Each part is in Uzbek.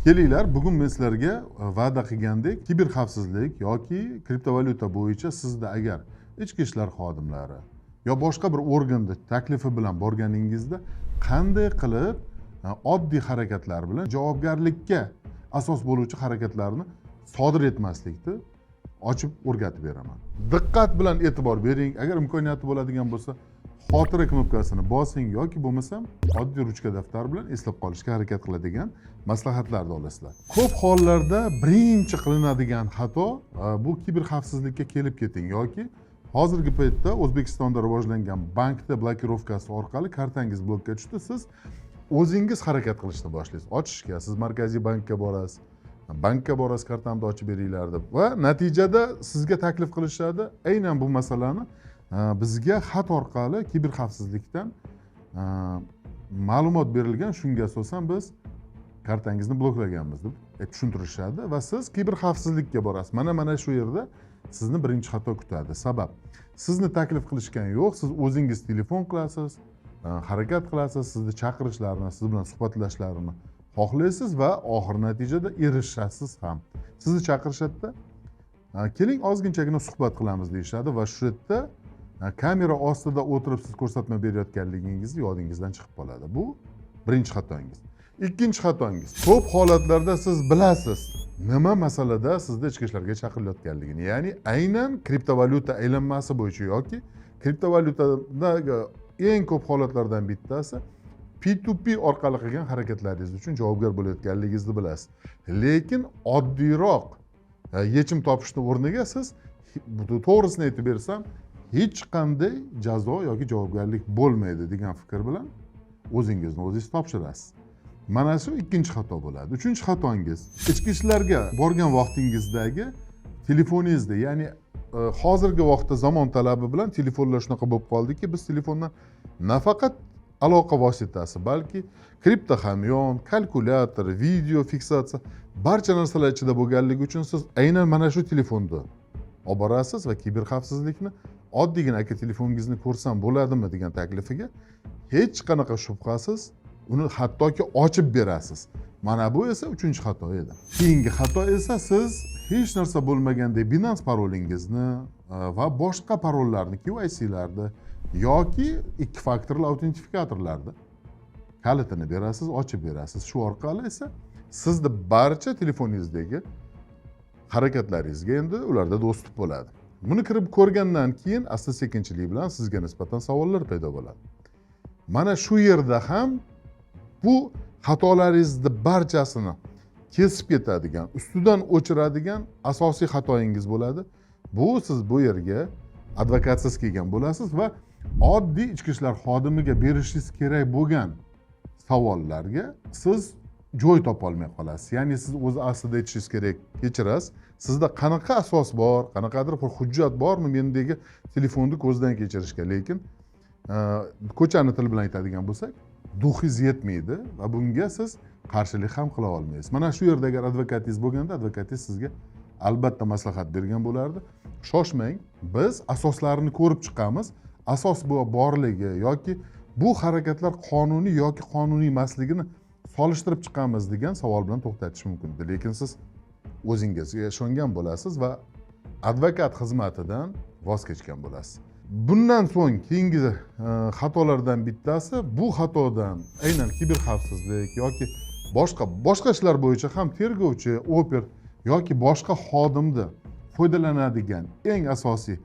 Kelinglar, bugun men sizlarga va'da qilgandek kiberxavfsizlik yoki kriptovalyuta bo'yicha sizda agar ichki ishlar xodimlari yo boshqa bir organda taklifi bilan borganingizda qanday qilib oddiy harakatlar bilan javobgarlikka asos bo'luvchi harakatlarni sodir etmaslikni ochib o'rgatib beraman. Diqqat bilan e'tibor bering. Agar imkoniyati bo'ladigan bo'lsa, xotira knopkasini bosing yoki bo'lmasam oddiy ruchka daftar bilan eslab qolishga harakat qiladigan maslahatlarni olasizlar. Ko'p hollarda birinchi qilinadigan xato bu kiberxavfsizlikka kelib keting yoki hozirgi paytda O'zbekistonda rivojlangan bankda blokirovkasi orqali kartangiz blokka tushdi, siz o'zingiz harakat qilishni boshlaysiz. Ochishga, siz markaziy bankka borasiz. Bankka borasiz, kartamni ochib beringlar deb va natijada sizga taklif qilishadi. Aynan bu masalani bizga xat orqali kiberxavfsizlikdan ma'lumot berilgan, shunga asosan biz kartangizni bloklaganmiz deb tushuntirishadi va siz kiberxavfsizlikka borasiz. Mana shu yerda sizni birinchi xato kutadi. Sabab, sizni taklif qilishgan yo'q, siz o'zingiz telefon qilasiz, harakat qilasiz, sizni chaqirishlarini, siz bilan suhbatlashlarini xohlaysiz va oxir natijada erishasiz ham. Sizni chaqirishadi, keling ozginchagina suhbat qilamiz deyishadi va shu yerda kamera ostida o'tirib siz ko'rsatma berayotganligingizni yodingizdan chiqib qoladi. Bu birinchi xatongiz. Ikkinchi xatongiz, ko'p holatlarda siz bilasiz nima masalada sizda ichki ishlarga chaqirilayotganligini, ya'ni aynan kriptovalyuta aylanmasi bo'yicha yoki kriptovalyutadagi eng ko'p holatlardan bittasi P2P orqali qilgan harakatlaringiz uchun javobgar bo'layotganligingizni bilasiz. Lekin oddiyroq yechim topishni o'rniga siz to'g'risini aytib bersam, hech qanday jazo yoki javobgarlik bo'lmaydi degan fikr bilan o'zingizni o'zingiz topshirasiz. Mana shu ikkinchi xato bo'ladi. Uchinchi xatongiz, ichki ishlarga borgan vaqtingizdagi telefoningizda, ya'ni hozirgi vaqtda zamon talabi bilan telefonlar shunaqa bo'lib qoldiki, biz telefondan nafaqat aloqa vositasi, balki kripto hamyon, kalkulyator, video fiksatsiya, barcha narsalar ichida bo'lganligi uchun siz aynan mana shu telefonni olib borasiz va kiberxavfsizlikni oddiygina aka telefoningizni ko'rsam bo'ladimi degan taklifiga hech qanaqa shubhasiz uni hattoki ochib berasiz. Mana bu esa uchinchi xato edi. Keyingi xato esa siz hech narsa bo'lmagandek Binance parolingizni va boshqa parollarni, KYC'larni yoki ikki faktorli autentifikatorlarni kalitini berasiz, ochib berasiz. Shu orqali esa sizni barcha telefoningizdagi harakatlaringizga endi ularda dostуп bo'ladi. Buni kirib ko'rgandan keyin asta-sekinchilik bilan sizga nisbatan savollar paydo bo'ladi. Mana shu yerda ham bu xatolaringizni barchasini kesib ketadigan, ustidan o'chiradigan asosiy xatoyingiz bo'ladi. Bu siz bu yerga advokatsiz kelgan bo'lasiz va oddiy ichki ishlar xodimiga berishingiz kerak bo'lgan savollarga siz joy topa olmay qolasiz. Ya'ni siz o'zi aslida aytishingiz kerak, kechirasiz, sizda qanaqa asos bor, qanaqadir bir hujjat bormi mendagi telefonni ko'zdan kechirishga, lekin ko'chani til bilan aytadigan bo'lsak, duxingiz yetmaydi va bunga siz qarshilik ham qila olmaysiz. Mana shu yerda agar advokatingiz bo'lganda, advokatingiz sizga albatta maslahat bergan bo'lardi. Shoshmang, biz asoslarini ko'rib chiqamiz. Asos borligi yoki bu harakatlar qonuniy yoki qonuniy emasligini solishtirib chiqamiz degan savol bilan to'xtatish mumkin. Lekin siz o'zingizga ishongan bo'lasiz va advokat xizmatidan voz kechgan bo'lasiz. Bundan so'ng keyingi xatolardan bittasi, bu xatodan aynan kiberxavfsizlik yoki boshqa ishlar bo'yicha ham tergovchi, oper yoki boshqa xodimda foydalanadigan eng asosiy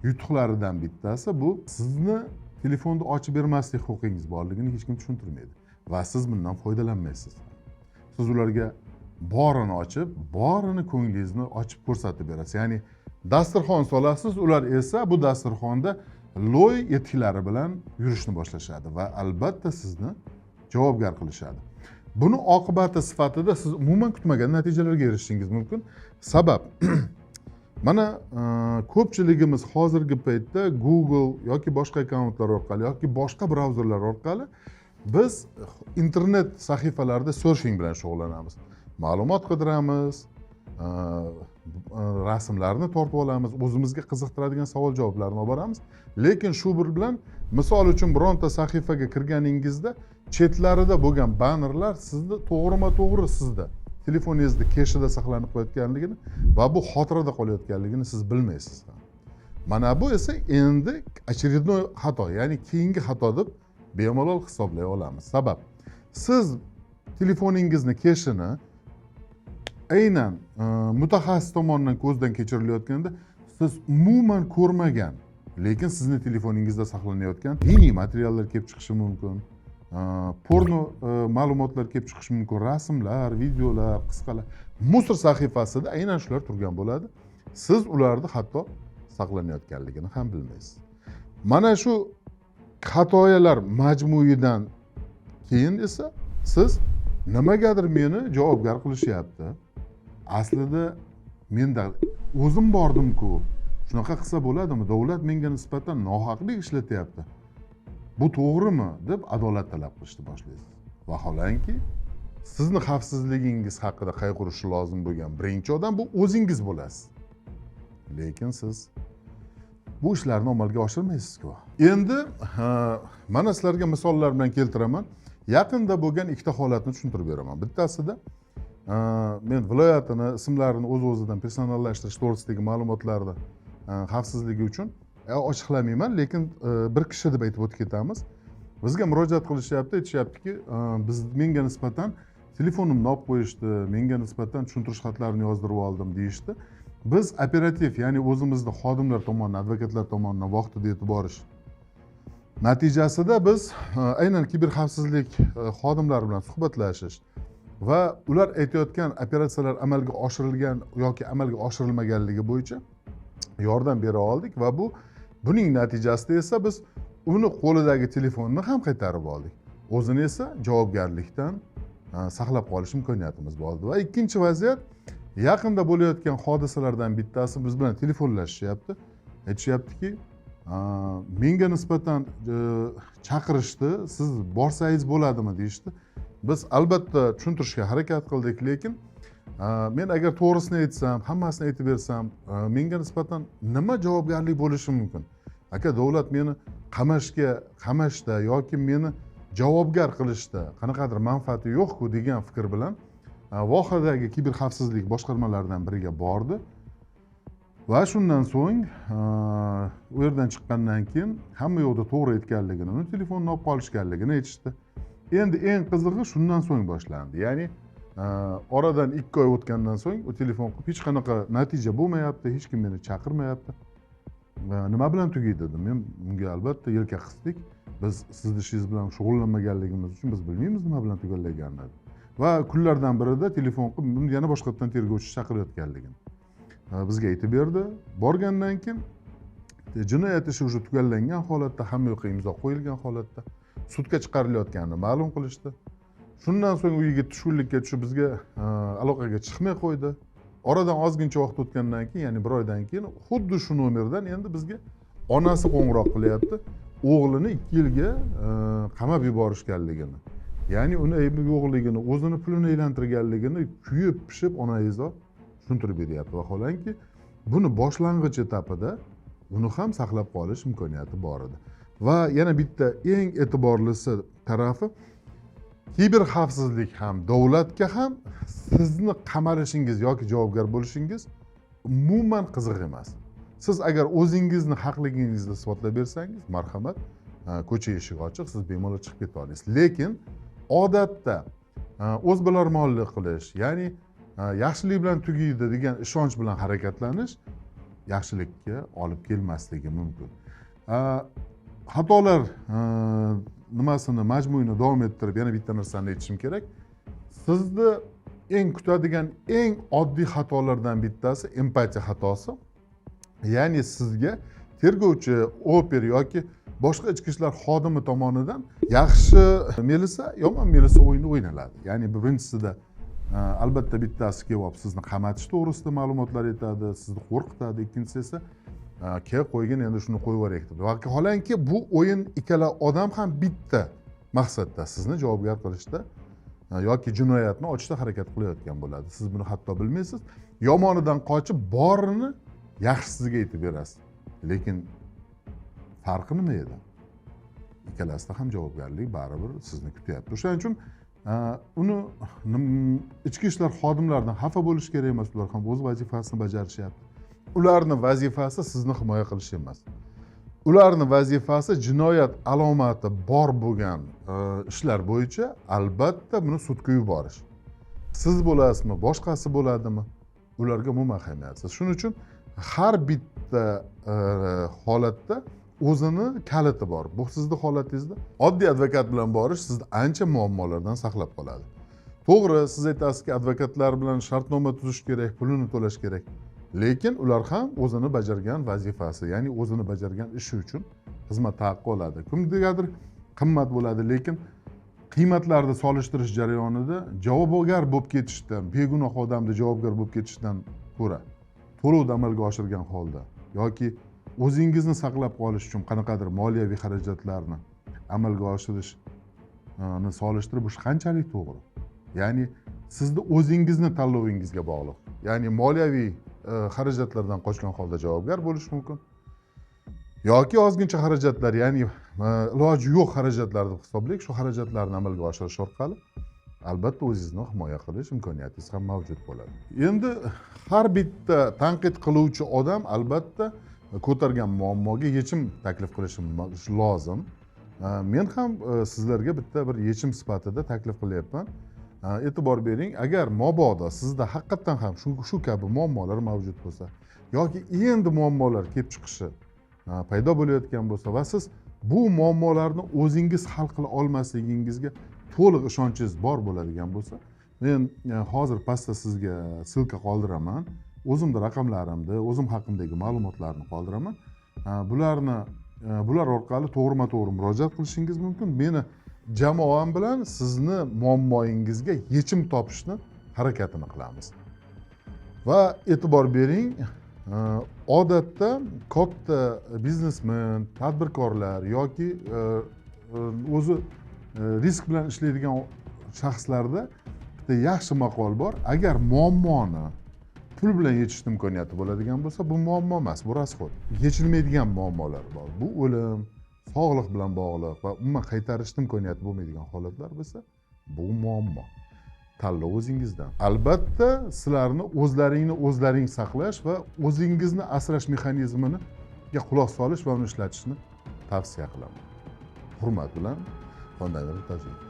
yutuqlaridan bittasi bu sizni telefonni ochib bermaslik huquqingiz borligini hech kim tushuntirmaydi va siz bundan foydalanmaysiz. Siz ularga borini ochib, borini ko'nglingizni ochib ko'rsatib berasiz. Ya'ni dasturxon solasiz, ular esa bu dasturxonda loy etiklari bilan yurishni boshlashadi va albatta sizni javobgar qilishadi. Buni oqibati sifatida siz umuman kutmagan natijalarga erishishingiz mumkin. Sabab mana ko'pchiligimiz hozirgi paytda Google yoki boshqa akkauntlar orqali yoki boshqa brauzerlar orqali biz internet sahifalarida surfing bilan shug'ullanamiz. Ma'lumot qidiramiz, rasmlarni tortib olamiz, o'zimizga qiziqtiradigan savol javoblarni olib boramiz. Lekin shu bir bilan misol uchun bironta sahifaga kirganingizda chetlarida bo'lgan bannerlar sizni to'g'rima-to'g'ri sizda telefoningizni keshida saqlanib qolayotganligini va bu xotirada qolayotganligini siz bilmaysiz. Mana bu esa endi очередной xato, ya'ni keyingi xato deb bemalol hisoblay olamiz. Sabab siz telefoningizni keshini aynan mutaxassis tomonidan ko'zdan kechirilayotganda siz umuman ko'rmagan, lekin sizni telefoningizda saqlanayotgan diniy materiallar kelib chiqishi mumkin. Porno ma'lumotlar kelib chiqishi mumkin, rasmlar, videolar, qisqalar. Musor sahifasida aynan shular turgan bo'ladi. Siz ularni hatto saqlanayotganligini ham bilmaysiz. Mana shu xatoyalar majmuidan keyin esa siz nimagadir meni javobgar qilishyapti. Aslida menda o'zim bordim-ku. Shunaqa qilsa bo'ladimi? Davlat menga nisbatan nohaqlik ishlatyapti. Bu to'g'rimi deb adolat talab qilishni boshlaysiz. Vaholanki sizni xavfsizligingiz haqida qayg'urishi lozim bo'lgan birinchi odam bu o'zingiz bo'lasiz. Lekin siz bu ishlarni amalga oshirmaysiz-ku. Endi mana sizlarga misollar bilan keltiraman. Yaqinda bo'lgan ikkita holatni tushuntirib beraman. Bittasida men viloyatini ismlarini o'z-o'zidan personallashtirish to'g'risidagi ma'lumotlarni xavfsizligi uchun ochiqlamayman, lekin bir kishi deb aytib o'tib ketamiz. Bizga murojaat qilishyapti, aytishyaptiki, menga nisbatan telefonimni olib qo'yishdi, menga nisbatan tushuntirish xatlarini yozdirib oldim deyishdi. Biz operativ, ya'ni o'zimizni xodimlar tomonidan, advokatlar tomonidan vaqtida yetib borish natijasida biz aynan kiberxavfsizlik xodimlari bilan suhbatlashish va ular aytayotgan operatsiyalar amalga oshirilgan yoki amalga oshirilmaganligi bo'yicha yordam bera oldik va buning natijasida esa biz uni qo'lidagi telefonni ham qaytarib oldik. O'zini esa javobgarlikdan saqlab qolish imkoniyatimiz bo'ldi. Va ikkinchi vaziyat, yaqinda bo'layotgan hodisalardan bittasi biz bilan telefonlashishyapti. Aytishyaptiki, menga nisbatan chaqirishdi, siz borsangiz bo'ladimi deyishdi. Biz albatta tushuntirishga harakat qildik, lekin men agar to'g'risini aytsam, hammasini aytib bersam, menga nisbatan nima javobgarlik bo'lishi mumkin? Aka, davlat meni qamashda yoki meni javobgar qilishda qanaqadir manfaati yo'q-ku degan fikr bilan vohadagi kiberxavfsizlik boshqarmalaridan biriga bordi. Va shundan so'ng u yerdan chiqqandan keyin hamma yo'qda to'g'ri aytganligini, uni telefonini olib qolishganligini aytishdi. Endi eng qizig'i shundan so'ng boshlandi. Ya'ni oradan 2 oy o'tgandan so'ng u telefon qilib hech qanaqa natija bo'lmayapti, hech kim meni chaqirmayapti. Nima bilan tugaydi dedim. Men bunga albatta yelka qisdik. Biz sizni ishingiz bilan shug'ullanmaganligimiz uchun biz bilmaymiz nima bilan tugallaganini. Va kunlardan birida telefon qilib buni yana boshqatdan tergovchi chaqirayotganligini bizga aytib berdi. Borgandan keyin jinoyat ishi уже tugallangan holatda, hamma yoqqa imzo qo'yilgan holatda sudga chiqarilayotganini ma'lum qilishdi. Shundan so'ng u yigit tushkunlikka tushib bizga aloqaga chiqmay qo'ydi. Oradan ozgincha vaqt o'tgandan keyin, ya'ni 1 oydan keyin xuddi shu nomerdan endi bizga onasi qo'ng'iroq qilyapti. O'g'lini 2 yilga qamab yuborishganligini, ya'ni uni aybi yo'qligini, o'zini pulini aylantirganligini kuyib pishib onangizga tushuntirib beryapti. Vaholanki buni boshlang'ich etapida uni ham saqlab qolish imkoniyati bor edi. Va yana bitta eng e'tiborlisi tarafi, kiberxavfsizlik ham davlatga ham sizni qamalishingiz yoki javobgar bo'lishingiz umuman qiziq emas. Siz agar o'zingizni haqligingizni isbotlab bersangiz, marhamat, ko'cha eshik ochiq, siz bemalol chiqib keta olasiz. Lekin odatda o'zbilarmonlik qilish, ya'ni yaxshilik bilan tugaydi degan ishonch bilan harakatlanish yaxshilikka olib kelmasligi mumkin. Xatolar nimasini majmuini davom ettirib yana bitta narsani aytishim kerak. Sizni eng kutadigan eng oddiy xatolardan bittasi empatiya xatosi. Ya'ni sizga tergovchi, oper yoki boshqa ichki ishlar xodimi tomonidan yaxshi melisa, yomon melisa o'yini o'ynaladi. Ya'ni birinchisida albatta bittasi kelib sizni qamatish to'g'risida ma'lumotlar aytadi, sizni qo'rqitadi. Ikkinchisi esa kelib qo'ygan, endi shuni qo'yib yuboryapti deb. Vaholanki bu o'yin ikkala odam ham bitta maqsadda sizni javobgar qilishda yoki jinoyatni ochishda harakat qilayotgan bo'ladi. Siz buni hatto bilmaysiz. Yomonidan qochib borini yaxshisiga aytib berasiz. Lekin farqi nima edi? Ikkalasida ham javobgarlik baribir sizni kutyapti. O'shaning uchun uni ichki ishlar xodimlaridan xafa bo'lish kerak emas, ular ham o'z vazifasini bajarishyapti. Ularni vazifasi sizni himoya qilish emas. Ularni vazifasi jinoyat alomati bor bo'lgan ishlar bo'yicha albatta buni sudga yuborish. Siz bo'lasizmi, boshqasi bo'ladimi? Ularga umuman ahamiyatsiz. Shuning uchun har bitta holatda o'zini kaliti bor. Bu sizni holatingizda oddiy advokat bilan borish sizni ancha muammolardan saqlab qoladi. To'g'ri, siz aytasizki, advokatlar bilan shartnoma tuzish kerak, pulini to'lash kerak. Lekin ular ham o'zini bajargan vazifasi, ya'ni o'zini bajargan ishi uchun xizmat haqi oladi. Kimgadir qimmat bo'ladi, lekin qiymatlarni solishtirish jarayonida javobgar bo'lib ketishdan, begunoh odamni javobgar bo'lib ketishdan ko'ra, to'lovni amalga oshirgan holda yoki o'zingizni saqlab qolish uchun qanaqadir moliyaviy xarajatlarni amalga oshirishni solishtirib bo'lish qanchalik to'g'ri? Ya'ni sizni o'zingizni tanlovingizga bog'liq. Ya'ni moliyaviy xarajatlardan qochgan holda javobgar bo'lish mumkin. Yoki ozgincha xarajatlar, ya'ni iloji yo'q xarajatlarni hisoblaylik, shu xarajatlarni amalga oshirish orqali albatta o'zingizni himoya qilish imkoniyatingiz ham mavjud bo'ladi. Endi har bitta tanqid qiluvchi odam albatta ko'targan muammoga yechim taklif qilishi lozim. Men ham sizlarga bitta bir yechim sifatida taklif qilyapman. E'tibor bering, agar mabodo sizda haqiqatan ham shu kabi muammolar mavjud bo'lsa yoki endi muammolar kelib chiqishi paydo bo'layotgan bo'lsa va siz bu muammolarni o'zingiz hal qila olmasligingizga to'liq ishonchingiz bor bo'ladigan bo'lsa, men hozir pastda sizga ssilka qoldiraman. O'zimni raqamlarimni, o'zim haqimdagi ma'lumotlarni qoldiraman. Bular orqali to'g'rima-to'g'ri murojaat qilishingiz mumkin. Meni jamoam bilan sizni muammoyingizga yechim topishni harakatini qilamiz. Va e'tibor bering, odatda katta biznesmen, tadbirkorlar yoki o'zi risk bilan ishlaydigan shaxslarda bitta yaxshi maqol bor. Agar muammoni pul bilan yechishni imkoniyati bo'ladigan bo'lsa, bu muammo emas, bu rasxod. Yechilmaydigan muammolar bor. Bu o'lim, sog'liq bilan bog'liq va umuman qaytarishni imkoniyati bo'lmaydigan holatlar bo'lsa, bu muammo. Tanlov o'zingizdan. Albatta, sizlarni o'zlaring saqlash va o'zingizni asrash mexanizmiga quloq solish va uni ishlatishni tavsiya qilaman. Hurmat bilan, Xondan Tajibov.